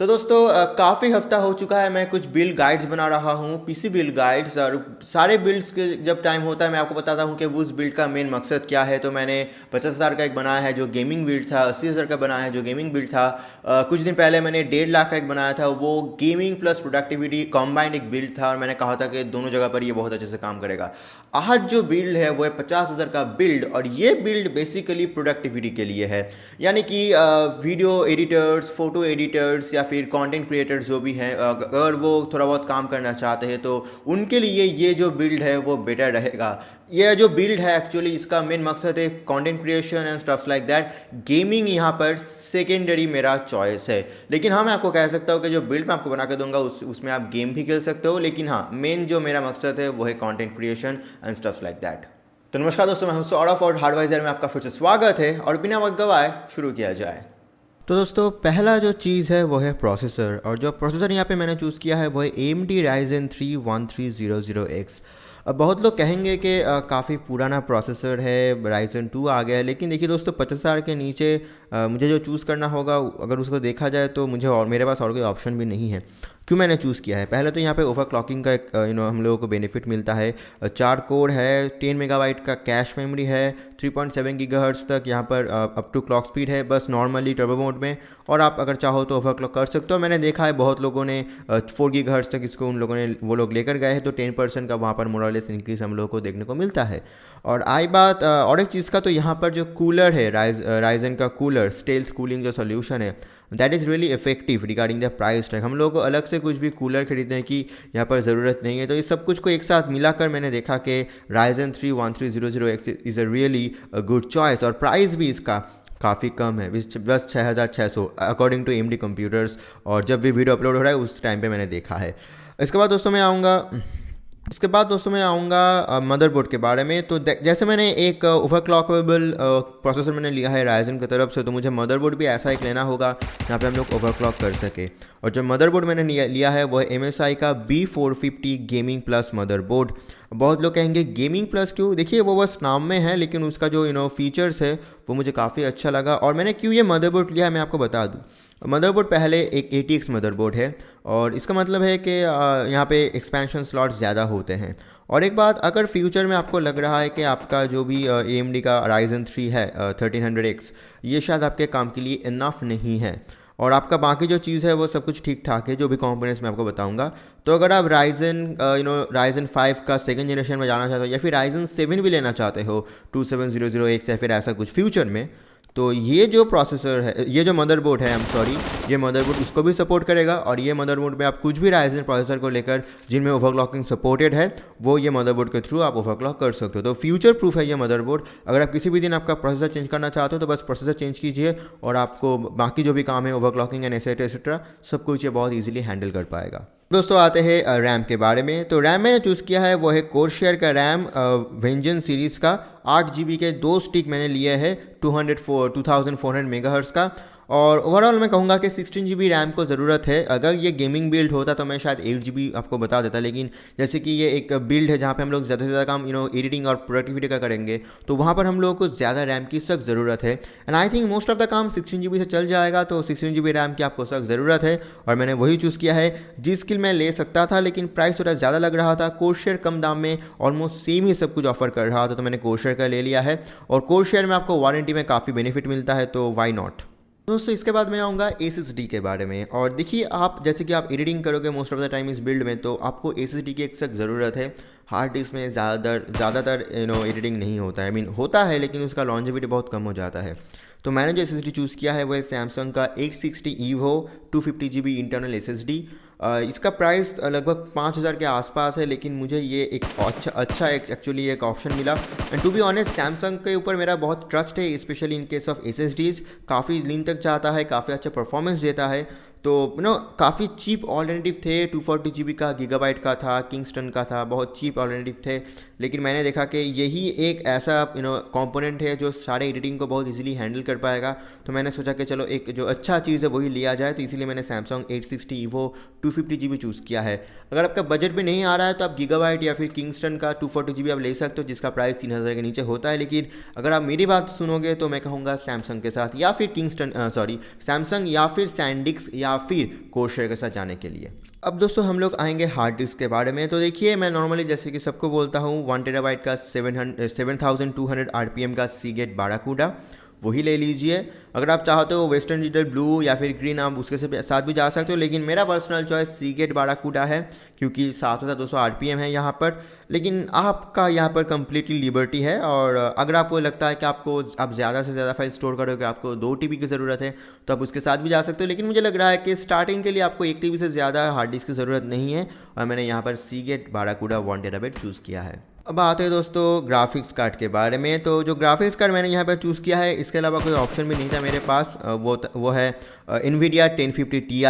तो दोस्तों काफ़ी हफ्ता हो चुका है मैं कुछ बिल्ड गाइड्स बना रहा हूँ पीसी बिल्ड गाइड्स। और सारे बिल्ड्स के जब टाइम होता है मैं आपको बताता हूँ कि उस बिल्ड का मेन मकसद क्या है। तो मैंने 50,000 का एक बनाया है जो गेमिंग बिल्ड था, 80,000 का बनाया है जो गेमिंग बिल्ड था। कुछ दिन पहले मैंने 1.5 लाख का एक बनाया था, वो गेमिंग प्लस प्रोडक्टिविटी कॉम्बाइंड एक बिल्ड था और मैंने कहा था कि दोनों जगह पर ये बहुत अच्छे से काम करेगा। आज जो बिल्ड है वो है 50,000 का बिल्ड और ये बिल्ड बेसिकली प्रोडक्टिविटी के लिए है। यानी कि वीडियो एडिटर्स, फोटो एडिटर्स या फिर कंटेंट क्रिएटर्स जो भी हैं, अगर वो थोड़ा बहुत काम करना चाहते हैं तो उनके लिए ये जो बिल्ड है वो बेटर रहेगा। ये जो बिल्ड है एक्चुअली इसका मेन मकसद है content creation and stuffs like that. Gaming यहाँ पर सेकेंडरी मेरा चॉइस है, लेकिन हाँ मैं आपको कह सकता हूँ कि जो बिल्ड मैं आपको बना के दूंगा उसमें आप गेम भी खेल सकते हो, लेकिन हाँ मेन जो मेरा मकसद है वो है content creation and stuffs like that. तो नमस्कार दोस्तों, मैं हूं सौरभ और हार्डवाइजर में आपका फिर से स्वागत है और बिना वक्त गवाए शुरू किया जाए। तो दोस्तों पहला जो चीज़ है वो है प्रोसेसर, और जो प्रोसेसर यहाँ पे मैंने चूज़ किया है वो है AMD Ryzen 3 1300X। अब बहुत लोग कहेंगे कि काफ़ी पुराना प्रोसेसर है, Ryzen 2 आ गया है, लेकिन देखिए दोस्तों 50,000 के नीचे मुझे जो चूज़ करना होगा अगर उसको देखा जाए तो मुझे और मेरे पास और कोई ऑप्शन भी नहीं है। क्यों मैंने चूज़ किया है? पहले तो यहाँ पे ओवरक्लॉकिंग का एक हम लोगों को बेनिफिट मिलता है। 4 कोर है, 10 मेगाबाइट का कैश मेमोरी है, 3.7 गीगाहर्ट्ज़ तक यहाँ पर अप टू क्लॉक स्पीड है, बस नॉर्मली टर्बो मोड में। और आप अगर चाहो तो ओवरक्लॉक कर सकते हो। मैंने देखा है बहुत लोगों ने 4 गीगाहर्ट्ज़ तक इसको उन लोगों ने वो लोग लेकर गए हैं, तो 10% का वहाँ पर मोरलेस इंक्रीज हम लोगों को देखने को मिलता है। और आई बात और एक चीज़ का, तो यहाँ पर जो कूलर है राइजन का कूलर, स्टेल्थ कूलिंग जो सोल्यूशन है, that is really effective regarding the price tag. हम लोगों को अलग से कुछ भी कूलर खरीदने की यहाँ पर ज़रूरत नहीं है। तो इस सब कुछ को एक साथ मिलाकर मैंने देखा कि Ryzen 3 1300X is a really good choice, और प्राइस भी इसका काफ़ी कम है, बस 6,600 अकॉर्डिंग टू AMD कंप्यूटर्स। और जब भी वीडियो अपलोड हो रहा है उस टाइम पे मैंने देखा है। इसके बाद दोस्तों मैं आऊँगा मदरबोर्ड के बारे में। तो जैसे मैंने एक ओवरक्लॉकेबल प्रोसेसर मैंने लिया है Ryzen की तरफ से, तो मुझे मदरबोर्ड भी ऐसा एक लेना होगा जहाँ पे हम लोग ओवरक्लॉक कर सके। और जो मदरबोर्ड मैंने लिया है वो है MSI का B450 गेमिंग प्लस मदरबोर्ड। बहुत लोग कहेंगे गेमिंग प्लस क्यों? देखिए वो बस नाम में है, लेकिन उसका जो फीचर्स है वो मुझे काफ़ी अच्छा लगा। और मैंने क्यों ये मदरबोर्ड लिया है मैं आपको बता दूँ। मदरबोर्ड पहले एक ATX मदरबोर्ड है, और इसका मतलब है कि यहाँ पे एक्सपेंशन स्लॉट्स ज़्यादा होते हैं। और एक बात, अगर फ्यूचर में आपको लग रहा है कि आपका जो भी AMD का Ryzen 3 है 1300X, ये शायद आपके काम के लिए इनफ नहीं है, और आपका बाकी जो चीज़ है वो सब कुछ ठीक ठाक है, जो भी कंपोनेंट्स मैं आपको बताऊंगा, तो अगर आप Ryzen 5 का सेकंड जनरेशन में जाना चाहते हो या फिर Ryzen 7 भी लेना चाहते हो 2700X या फिर ऐसा कुछ फ्यूचर में, तो ये जो प्रोसेसर है, ये जो मदरबोर्ड है, ये मदरबोर्ड उसको भी सपोर्ट करेगा। और ये मदरबोर्ड में आप कुछ भी Ryzen प्रोसेसर को लेकर जिनमें ओवरक्लॉकिंग सपोर्टेड है, वो ये मदरबोर्ड के थ्रू आप ओवरक्लॉक कर सकते हो। तो फ्यूचर प्रूफ है ये मदरबोर्ड। अगर आप किसी भी दिन आपका प्रोसेसर चेंज करना चाहते हो तो बस प्रोसेसर चेंज कीजिए और आपको बाकी जो भी काम है ओवरक्लॉकिंग एंड एसेट्रा सब कुछ ये बहुत ईजिली हैंडल कर पाएगा। दोस्तों आते हैं रैम के बारे में। तो रैम मैंने चूज़ किया है वो है कोरशेयर का रैम वेंजन सीरीज़ का 8 GB के 2 स्टिक मैंने लिए हैं 2400 मेगाहर्ट्ज़ का। और ओवरऑल मैं कहूँगा कि 16 GB रैम को ज़रूरत है। अगर ये गेमिंग बिल्ड होता तो मैं शायद 8 GB आपको बता देता, लेकिन जैसे कि ये एक बिल्ड है जहाँ पे हम लोग ज़्यादा से ज़्यादा काम एडिटिंग और प्रोडक्टिविटी का करेंगे, तो वहाँ पर हम लोगों को ज़्यादा रैम की सख्त ज़रूरत है। And I think most of the काम 16 GB से चल जाएगा, तो 16 GB रैम की आपको सख्त ज़रूरत है। और मैंने वही चूज़ किया है जिसकी मैं ले सकता था, लेकिन प्राइस थोड़ा ज़्यादा लग रहा था। कोरशेयर कम दाम में ऑलमोस्ट सेम ही सब कुछ ऑफर कर रहा था, तो मैंने कोरशेयर का ले लिया है। और कोरशेयर में आपको वारंटी में काफ़ी बेनिफिट मिलता है, तो वाई नॉट। दोस्तों इसके बाद मैं आऊँगा SSD के बारे में। और देखिए आप जैसे कि आप एडिटिंग करोगे मोस्ट ऑफ द टाइम इस बिल्ड में, तो आपको SSD की एक सख्त ज़रूरत है। हार्ड डिस्क में ज़्यादातर एडिटिंग नहीं होता है, होता है लेकिन उसका लॉन्जेविटी बहुत कम हो जाता है। तो मैंने जो SSD चूज़ किया है वो है सैमसंग का 860 EVO 250 GB इंटरनल SSD। इसका प्राइस लगभग 5,000 के आसपास है, लेकिन मुझे ये एक अच्छा एक्चुअली एक ऑप्शन मिला। And to be honest Samsung के ऊपर मेरा बहुत ट्रस्ट है, specially in case of SSDs। काफ़ी दिन तक जाता है, काफ़ी अच्छा परफॉर्मेंस देता है। तो काफ़ी चीप ऑल्टरनेटिव थे। 240 GB का गीगाबाइट का था, किंगस्टन का था, बहुत चीप ऑल्टरनेटिव थे। लेकिन मैंने देखा कि यही एक ऐसा कंपोनेंट है जो सारे एडिटिंग को बहुत इजीली हैंडल कर पाएगा। तो मैंने सोचा कि चलो एक जो अच्छा चीज़ है वही लिया जाए, तो इसीलिए मैंने सैमसंग 860 EVO 250 GB चूज़ किया है। अगर आपका बजट भी नहीं आ रहा है तो आप गीगाबाइट या फिर किंगस्टन का 240 GB आप ले सकते हो, जिसका प्राइस 3000 के नीचे होता है। लेकिन अगर आप मेरी बात सुनोगे तो मैं कहूँगा सैमसंग के साथ या फिर सैमसंग या फिर सैंडिक्स या फिर कोर्सर के साथ जाने के लिए। अब दोस्तों हम लोग आएंगे हार्ड डिस्क के बारे में। तो देखिए, मैं नॉर्मली जैसे कि सबको बोलता हूँ 1 TB का 7200 RPM का सीगेट बाराकूडा वही ले लीजिए। अगर आप चाहते हो वेस्टर्न डिजिटल ब्लू या फिर ग्रीन, आप उसके साथ भी जा सकते हो, लेकिन मेरा पर्सनल चॉइस सीगेट बाराकूडा है क्योंकि 7200 RPM है यहाँ पर। लेकिन आपका यहाँ पर कम्प्लीटली लिबर्टी है, और अगर आपको लगता है कि आप ज़्यादा से ज़्यादा फाइल स्टोर करोगे, आपको 2 TB की ज़रूरत है, तो आप उसके साथ भी जा सकते हो। लेकिन मुझे लग रहा है कि स्टार्टिंग के लिए आपको 1 TB से ज़्यादा हार्ड डिस्क की ज़रूरत नहीं है, और मैंने यहाँ पर सीगेट बाराकूडा 1 TB चूज़ किया है। अब आते हैं दोस्तों ग्राफिक्स कार्ड के बारे में। तो जो ग्राफिक्स कार्ड मैंने यहाँ पर चूज़ किया है, इसके अलावा कोई ऑप्शन भी नहीं था मेरे पास, वो है NVIDIA 1050 Ti।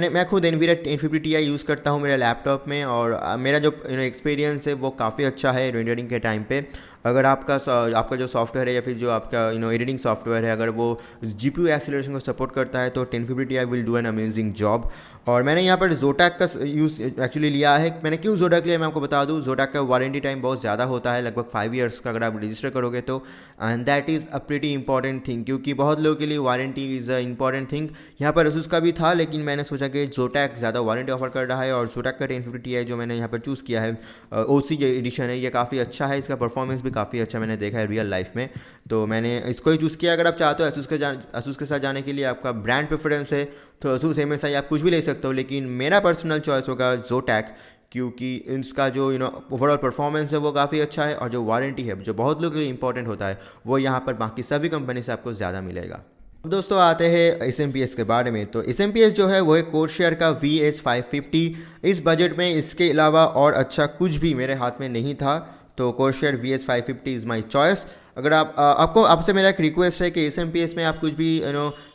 मैं खुद NVIDIA 1050 Ti यूज़ करता हूँ मेरे लैपटॉप में, और मेरा जो एक्सपीरियंस है वो काफ़ी अच्छा है रेंडरिंग के टाइम पे। अगर आपका जो सॉफ्टवेयर है या फिर जो आपका एडिटिंग सॉफ्टवेयर है, अगर वो GPU एक्सीलरेशन को सपोर्ट करता है तो 1050 Ti will do an amazing job. और मैंने यहाँ पर Zotac का यूज़ एक्चुअली लिया है। मैंने क्यों Zotac लिया मैं आपको बता दूँ। Zotac का वारंटी टाइम बहुत ज़्यादा होता है, लगभग 5 ईयर्स का अगर आप रजिस्टर करोगे तो, and that is a pretty important thing, क्योंकि बहुत लोगों के लिए warranty is a important thing. यहाँ पर Asus का भी था, लेकिन मैंने सोचा कि Zotac ज़्यादा वारंटी ऑफर कर रहा है, और Zotac का 1050 Ti जो मैंने यहाँ पर चूज़ किया है OC एडिशन है, ये काफ़ी अच्छा है, इसका परफॉर्मेंस भी काफ़ी अच्छा मैंने देखा है रियल लाइफ में, तो मैंने इसको ही चूज़ किया। अगर आप चाहते हो Asus के साथ जाने के लिए, आपका ब्रांड प्रेफरेंस है तो Asus MSI आप कुछ भी ले सकते हो, लेकिन मेरा पर्सनल चॉइस होगा Zotac, क्योंकि इसका जो ओवरऑल परफॉर्मेंस है वो काफ़ी अच्छा है, और जो वारंटी है जो बहुत लोगों के लिए इंपॉर्टेंट होता है वो यहाँ पर बाकी सभी कंपनी से आपको ज़्यादा मिलेगा। अब दोस्तों आते हैं SMPS के बारे में। तो SMPS जो है वो है कोर्सर का VS550। इस बजट में इसके अलावा और अच्छा कुछ भी मेरे हाथ में नहीं था, तो courser VS550 is my choice. अगर आपसे मेरा एक रिक्वेस्ट है कि SMPS में आप कुछ भी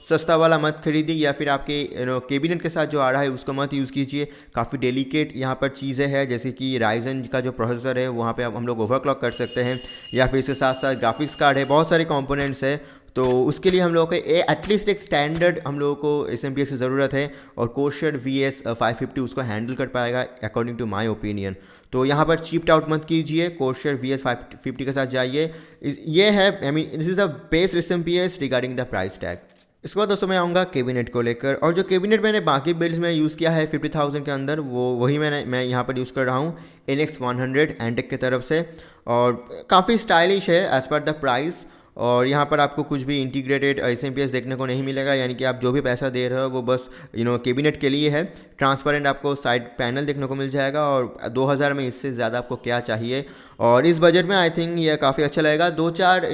सस्ता वाला मत खरीदिए, या फिर आपके कैबिनेट के साथ जो आ रहा है उसको मत यूज़ कीजिए। काफ़ी डेलिकेट यहाँ पर चीज़ें हैं, जैसे कि राइजन का जो प्रोसेसर है वहाँ पे हम लोग ओवरक्लॉक कर सकते हैं, या फिर इसके साथ साथ ग्राफिक्स कार्ड है, बहुत सारे कंपोनेंट्स है। तो उसके लिए हम लोगों को एटलीस्ट एक स्टैंडर्ड हम लोगों को SMPS की ज़रूरत है, और कोर्सर VS550 उसको हैंडल कर पाएगा अकॉर्डिंग टू माय ओपिनियन। तो यहाँ पर चीप्ड आउट मत कीजिए, कोर्सर VS550 के साथ जाइए। ये है this is a best SMPS regarding the price tag. इसके बाद दोस्तों मैं आऊँगा कैबिनेट को लेकर, और जो कैबिनेट मैंने बाकी बिल्ड्स में यूज़ किया है 50,000 के अंदर, वही मैं यहाँ पर यूज़ कर रहा हूँ NX100 एंटेक की तरफ से, और काफ़ी स्टाइलिश है एज़ पर द प्राइस। और यहाँ पर आपको कुछ भी इंटीग्रेटेड SMPS देखने को नहीं मिलेगा, यानी कि आप जो भी पैसा दे रहे हो वो बस कैबिनेट के लिए है। ट्रांसपेरेंट आपको साइड पैनल देखने को मिल जाएगा, और 2000 में इससे ज़्यादा आपको क्या चाहिए। और इस बजट में आई थिंक ये काफ़ी अच्छा लगेगा। 2-4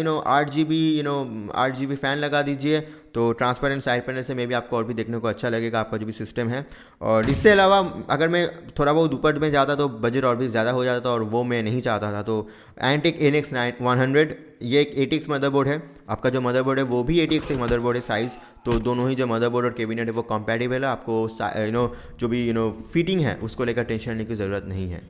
8GB फ़ैन लगा दीजिए, तो ट्रांसपेरेंट साइड पैनल से मे भी आपको और भी देखने को अच्छा लगेगा आपका जो भी सिस्टम है। और इससे अलावा अगर मैं थोड़ा बहुत ऊपर में जाता तो बजट और भी ज़्यादा हो जाता, और वो मैं नहीं चाहता था। तो एंटेक NX100 ये एक ATX मदरबोर्ड है, आपका जो मदरबोर्ड है वो भी ATX एक मदरबोर्ड है साइज़, तो दोनों ही जो मदरबोर्ड और कैबिनेट है वो कंपैटिबल है। आपको जो भी फिटिंग है उसको लेकर टेंशन लेने की ज़रूरत नहीं है।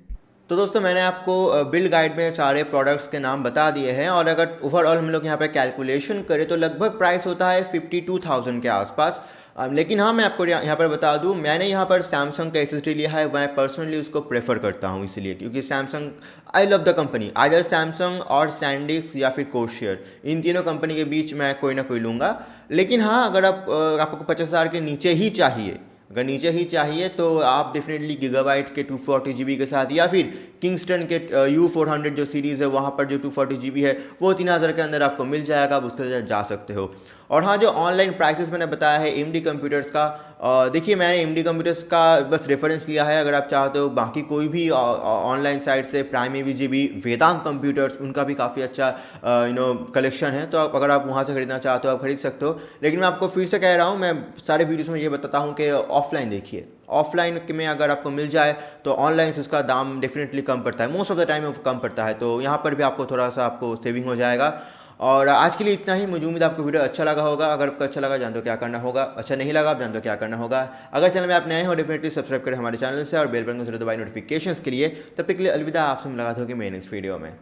तो दोस्तों मैंने आपको बिल्ड गाइड में सारे प्रोडक्ट्स के नाम बता दिए हैं, और अगर ओवरऑल हम लोग यहाँ पे कैलकुलेशन करें तो लगभग प्राइस होता है 52,000 के आसपास। लेकिन हाँ, मैं आपको यहाँ पर बता दूँ, मैंने यहाँ पर सैमसंग का SSD लिया है। मैं पर्सनली उसको प्रेफर करता हूँ इसलिए क्योंकि Samsung, I love the company. Either Samsung और सैंडिक्स या फिर कोर्सर, इन तीनों कंपनी के बीच मैं कोई ना कोई लूँगा। लेकिन हाँ, अगर आपको 50,000 के नीचे ही चाहिए, तो आप डेफिनेटली गीगाबाइट के 240 GB के साथ, या फिर किंगस्टन के U400 जो सीरीज़ है वहाँ पर जो 240 GB है वो 3000 के अंदर आपको मिल जाएगा, आप उसके साथ जा सकते हो। और हाँ, जो ऑनलाइन प्राइसेस मैंने बताया है AMD कंप्यूटर्स का, देखिए मैंने AMD कंप्यूटर्स का बस रेफरेंस लिया है। अगर आप चाहते हो बाकी कोई भी ऑनलाइन साइट से, प्राइम AVG भी, वेदांत कंप्यूटर्स, उनका भी काफ़ी अच्छा कलेक्शन है, तो अगर आप वहाँ से खरीदना चाहते हो आप खरीद सकते हो। लेकिन मैं आपको फिर से कह रहा हूँ, मैं सारे वीडियोज़ में ये बताता हूँ कि ऑफलाइन देखिए, ऑफलाइन में अगर आपको मिल जाए तो ऑनलाइन से उसका दाम डेफिनेटली कम पड़ता है, मोस्ट ऑफ द टाइम वो कम पड़ता है, तो यहाँ पर भी आपको थोड़ा सा आपको सेविंग हो जाएगा। और आज के लिए इतना ही। मुझे उम्मीद आपको वीडियो अच्छा लगा होगा। अगर आपको अच्छा लगा जानते हो क्या करना होगा, अच्छा नहीं लगा आप जानते हो क्या करना होगा। अगर चैनल में आप नए हो डेफिनेटली सब्सक्राइब करें हमारे चैनल से और बेल बटन को जरूर दबाएं नोटिफिकेशंस के लिए। तब तक के लिए अलविदा, आपसे मुलाकात होगी मेरी नेक्स्ट वीडियो में।